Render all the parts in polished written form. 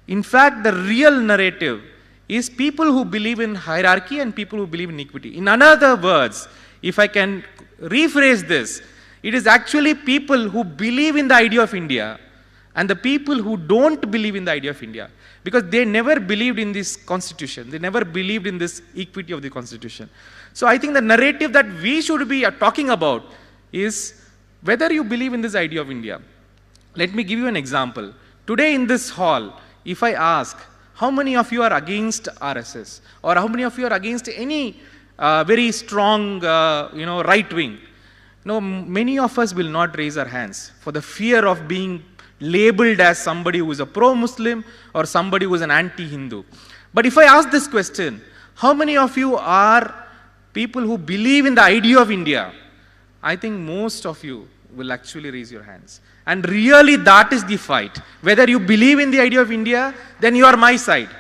In fact, the real narrative is people who believe in hierarchy and people who believe in equity. In other words, if I can rephrase this, it is actually people who believe in the idea of India and the people who don't believe in the idea of India, because they never believed in this constitution. They never believed in this equity of the constitution. So I think the narrative that we should be talking about is whether you believe in this idea of India. Let me give you an example. Today in this hall, if I ask, how many of you are against RSS? Or how many of you are against any very strong, right wing? No, many of us will not raise our hands for the fear of being labeled as somebody who is a pro-Muslim or somebody who is an anti-Hindu. But if I ask this question, how many of you are people who believe in the idea of India? I think most of you will actually raise your hands. And really that is the fight. Whether you believe in the idea of India, then you are my side.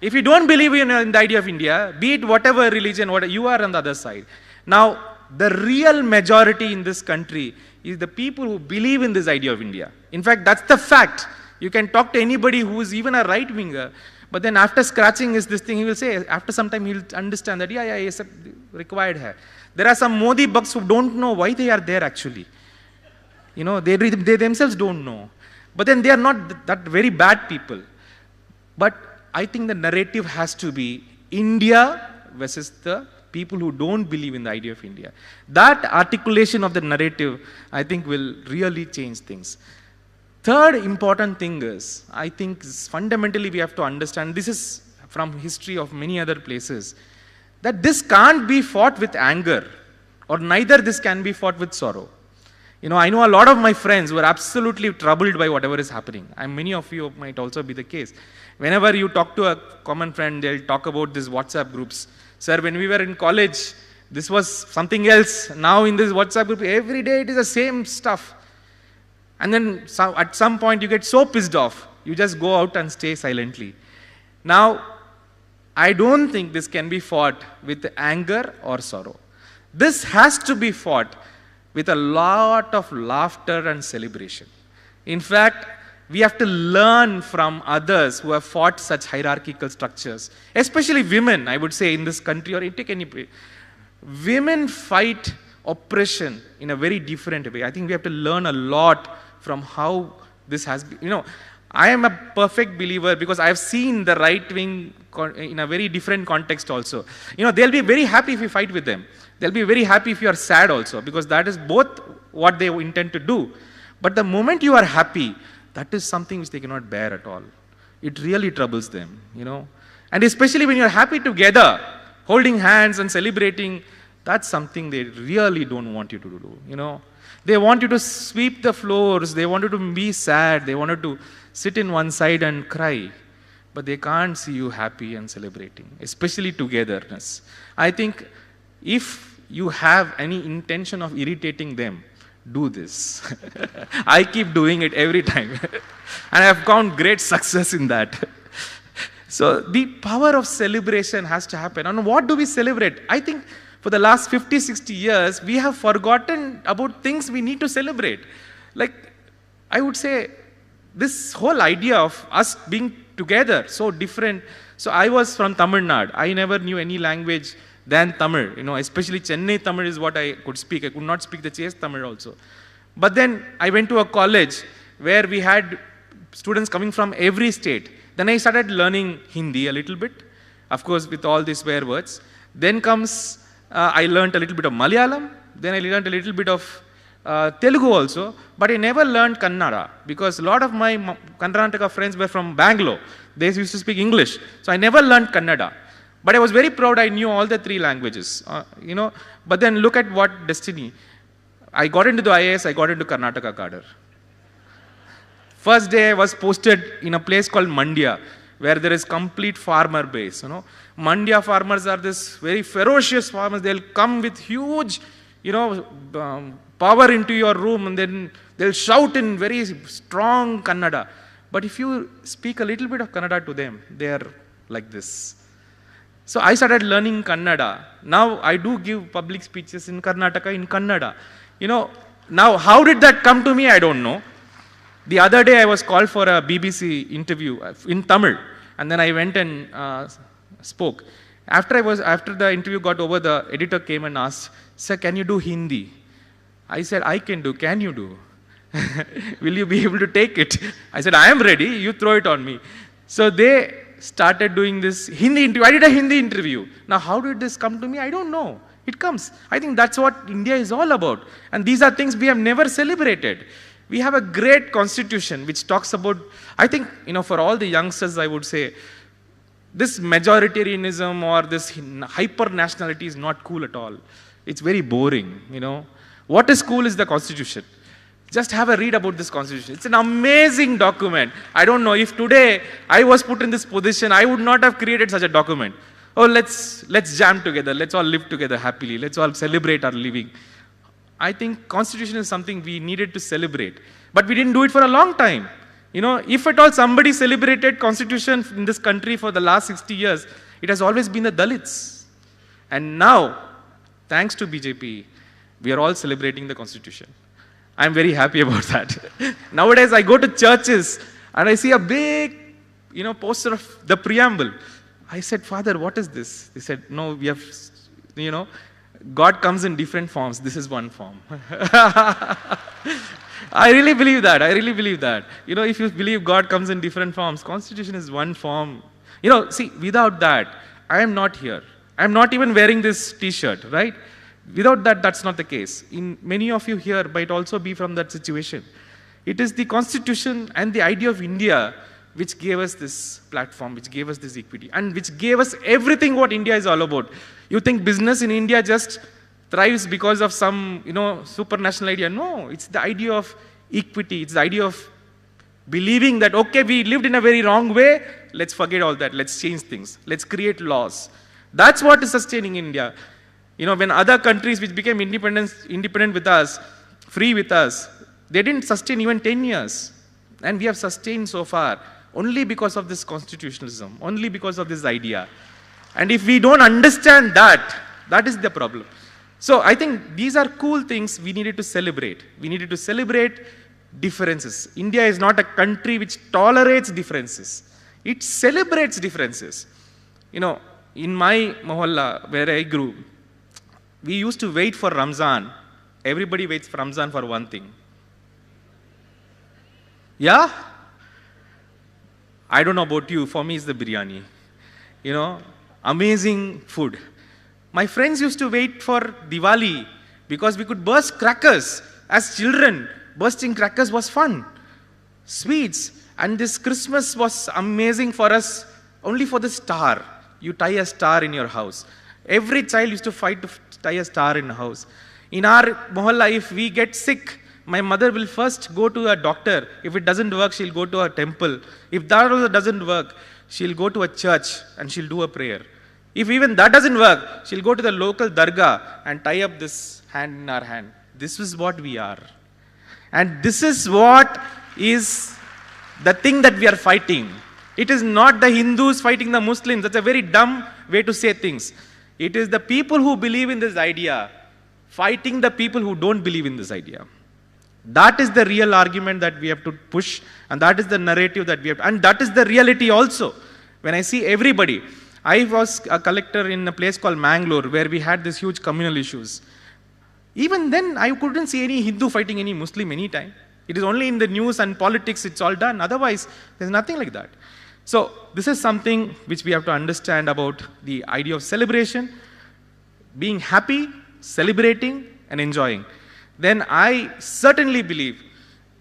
If you don't believe in the idea of India, be it whatever religion, whatever, you are on the other side. Now, the real majority in this country is the people who believe in this idea of India. In fact, that's the fact. You can talk to anybody who is even a right-winger, but then after scratching this thing, he will say, after some time, he will understand that, yeah, it's required here. There are some Modi bugs who don't know why they are there actually. They themselves don't know. But then they are not that very bad people. But I think the narrative has to be India versus the people who don't believe in the idea of India. That articulation of the narrative, I think, will really change things. Third important thing is, I think fundamentally we have to understand, this is from history of many other places, that this can't be fought with anger, or neither this can be fought with sorrow. I know a lot of my friends who are absolutely troubled by whatever is happening. And many of you might also be the case. Whenever you talk to a common friend, they'll talk about these WhatsApp groups. Sir, when we were in college, this was something else. Now in this WhatsApp group, every day it is the same stuff. And then at some point you get so pissed off, you just go out and stay silently. Now, I don't think this can be fought with anger or sorrow. This has to be fought with a lot of laughter and celebration. In fact, we have to learn from others who have fought such hierarchical structures, especially women, I would say, in this country or take any place. Women fight oppression in a very different way. I think we have to learn a lot from how this has been. I am a perfect believer because I have seen the right wing in a very different context also. They'll be very happy if you fight with them. They'll be very happy if you are sad also, because that is both what they intend to do. But the moment you are happy, that is something which they cannot bear at all. It really troubles them, And especially when you're happy together, holding hands and celebrating, that's something they really don't want you to do, They want you to sweep the floors, they want you to be sad, they want you to sit in one side and cry. But they can't see you happy and celebrating, especially togetherness. I think if you have any intention of irritating them, do this. I keep doing it every time. And I have found great success in that. So the power of celebration has to happen. And what do we celebrate? I think for the last 50, 60 years, we have forgotten about things we need to celebrate. Like, I would say, this whole idea of us being together, so different. So I was from Tamil Nadu. I never knew any language than Tamil, especially Chennai Tamil is what I could speak. I could not speak the Chase Tamil also. But then I went to a college where we had students coming from every state. Then I started learning Hindi a little bit, of course with all these swear words. Then comes, I learned a little bit of Malayalam. Then I learned a little bit of Telugu also. But I never learned Kannada because a lot of my Karnataka friends were from Bangalore. They used to speak English. So I never learned Kannada. But I was very proud I knew all the three languages, But then look at what destiny. I got into the IAS, I got into Karnataka cadre. First day I was posted in a place called Mandya, where there is complete farmer base, Mandya farmers are this very ferocious farmers. They'll come with huge, power into your room and then they'll shout in very strong Kannada. But if you speak a little bit of Kannada to them, they are like this. So I started learning Kannada. Now I do give public speeches in Karnataka in Kannada. Now how did that come to me? I don't know. The other day I was called for a BBC interview in Tamil, and then I went and spoke. After the interview got over, the editor came and asked, "Sir, can you do Hindi?" I said, "I can do. Can you do? Will you be able to take it?" I said, "I am ready. You throw it on me." So they started doing this Hindi interview. I did a Hindi interview. Now, how did this come to me? I don't know. It comes. I think that's what India is all about. And these are things we have never celebrated. We have a great constitution which talks about, I think, for all the youngsters, I would say, this majoritarianism or this hyper-nationality is not cool at all. It's very boring, What is cool is the constitution. Just have a read about this constitution. It's an amazing document. I don't know if today I was put in this position, I would not have created such a document. Oh, let's jam together. Let's all live together happily. Let's all celebrate our living. I think constitution is something we needed to celebrate. But we didn't do it for a long time. If at all somebody celebrated constitution in this country for the last 60 years, it has always been the Dalits. And now, thanks to BJP, we are all celebrating the constitution. I'm very happy about that. Nowadays, I go to churches and I see a big, poster of the preamble. I said, "Father, what is this?" They said, "No, we have, God comes in different forms. This is one form." I really believe that. If you believe God comes in different forms, Constitution is one form. See, without that, I am not here. I am not even wearing this t-shirt, right? Without that, that's not the case. In many of you here might also be from that situation. It is the Constitution and the idea of India which gave us this platform, which gave us this equity, and which gave us everything what India is all about. You think business in India just thrives because of some, supranational idea. No, it's the idea of equity. It's the idea of believing that, okay, we lived in a very wrong way. Let's forget all that. Let's change things. Let's create laws. That's what is sustaining India. When other countries which became independent with us, free with us, they didn't sustain even 10 years. And we have sustained so far only because of this constitutionalism, only because of this idea. And if we don't understand that, that is the problem. So I think these are cool things we needed to celebrate. We needed to celebrate differences. India is not a country which tolerates differences. It celebrates differences. In my mohalla, where I grew, we used to wait for Ramzan. Everybody waits for Ramzan for one thing. Yeah? I don't know about you. For me, it's the biryani. Amazing food. My friends used to wait for Diwali because we could burst crackers. As children, bursting crackers was fun. Sweets. And this Christmas was amazing for us only for the star. You tie a star in your house. Every child used to fight to tie a star in a house. In our mohalla, if we get sick, my mother will first go to a doctor. If it doesn't work, she'll go to a temple. If that also doesn't work, she'll go to a church and she'll do a prayer. If even that doesn't work, she'll go to the local dargah and tie up this hand in our hand. This is what we are. And this is what is the thing that we are fighting. It is not the Hindus fighting the Muslims. That's a very dumb way to say things. It is the people who believe in this idea fighting the people who don't believe in this idea. That is the real argument that we have to push, and that is the narrative that we have, and that is the reality also. When I see everybody, I was a collector in a place called Mangalore where we had these huge communal issues. Even then, I couldn't see any Hindu fighting any Muslim anytime. It is only in the news and politics it's all done. Otherwise, there's nothing like that. So, this is something which we have to understand about the idea of celebration, being happy, celebrating, and enjoying. Then I certainly believe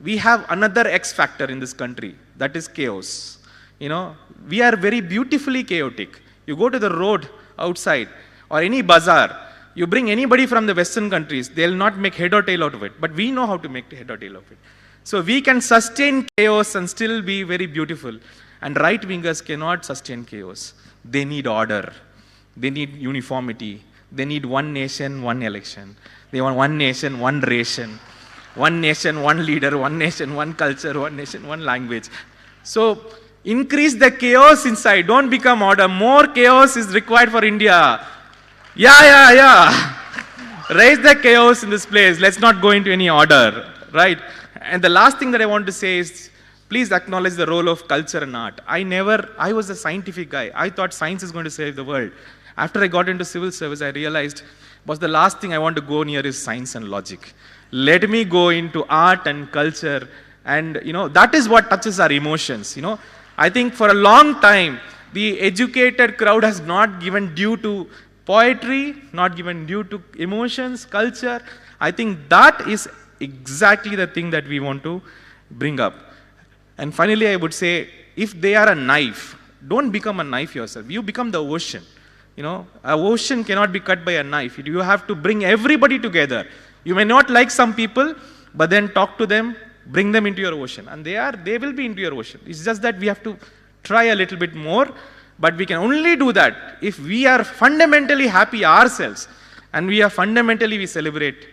we have another X factor in this country, that is chaos. We are very beautifully chaotic. You go to the road outside or any bazaar, you bring anybody from the Western countries, they'll not make head or tail out of it. But we know how to make head or tail of it. So we can sustain chaos and still be very beautiful. And right-wingers cannot sustain chaos. They need order. They need uniformity. They need one nation, one election. They want one nation, one ration. One nation, one leader. One nation, one culture. One nation, one language. So increase the chaos inside. Don't become order. More chaos is required for India. Yeah. Raise the chaos in this place. Let's not go into any order. Right? And the last thing that I want to say is, please acknowledge the role of culture and art. I was a scientific guy. I thought science is going to save the world. After I got into civil service, I realized was the last thing I want to go near is science and logic. Let me go into art and culture, and that is what touches our emotions. I think for a long time, the educated crowd has not given due to poetry, not given due to emotions, culture. I think that is exactly the thing that we want to bring up. And finally, I would say, if they are a knife, don't become a knife yourself. You become the ocean. An ocean cannot be cut by a knife. You have to bring everybody together. You may not like some people, but then talk to them, bring them into your ocean. And they will be into your ocean. It's just that we have to try a little bit more, but we can only do that if we are fundamentally happy ourselves, and we celebrate,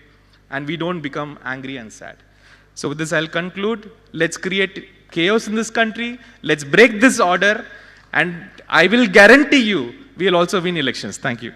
and we don't become angry and sad. So with this, I'll conclude. Let's create chaos in this country. Let's break this order, and I will guarantee you, we will also win elections. Thank you.